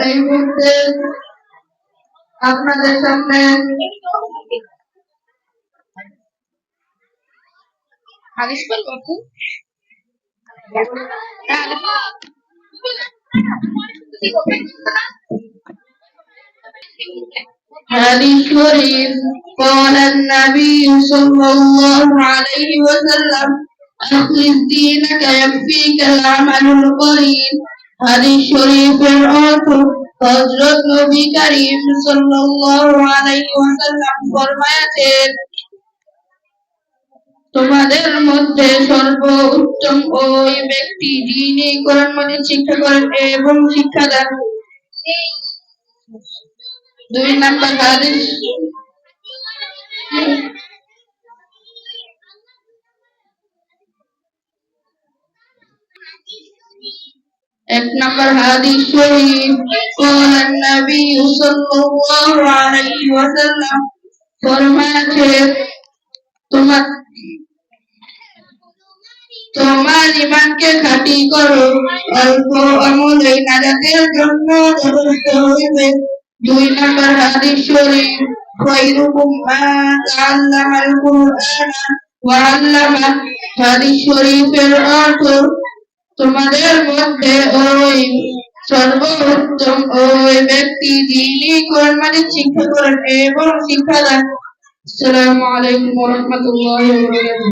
এই মুহূর্তে আপনাদের সামনে হাদিস বলবো حديث شريف قال النبي صلى الله عليه وسلم أخلص دينك يكفيك العمل القليل حديث شريف الأرض হযরত নবী করিম সাল্লাল্লাহু আলাইহি ওয়াসাল্লাম ফরমায়াছেন তোমাদের মধ্যে সর্বোত্তম ওই ব্যক্তি যিনি কোরআন মাজিদ শিক্ষা করেন এবং শিক্ষা দেন। 2 নাম্বার হাদিস এক নম্বর হাদিস শরীফ قال النبي صلى الله عليه وسلم ফরমায়েছেন তোমার ঈমানকে খাঁটি করো অল্প আমলে নাজাতের জন্য যথেষ্ট হইবে। 2 নম্বর হাদিস শরীফ খায়রুকুম মান তাআল্লামাল কুরআনা ওয়া আল্লামা হাদিস শরীফের অর্থ তোমাদের মধ্যে ওই সর্বোত্তম ওই ব্যক্তি যিনি কোরআন মাজিদ শিক্ষা করেন এবং শিক্ষা দেন। আসসালামু আলাইকুম ওয়া রাহমাতুল্লাহি ওয়া বারাকাতুহু।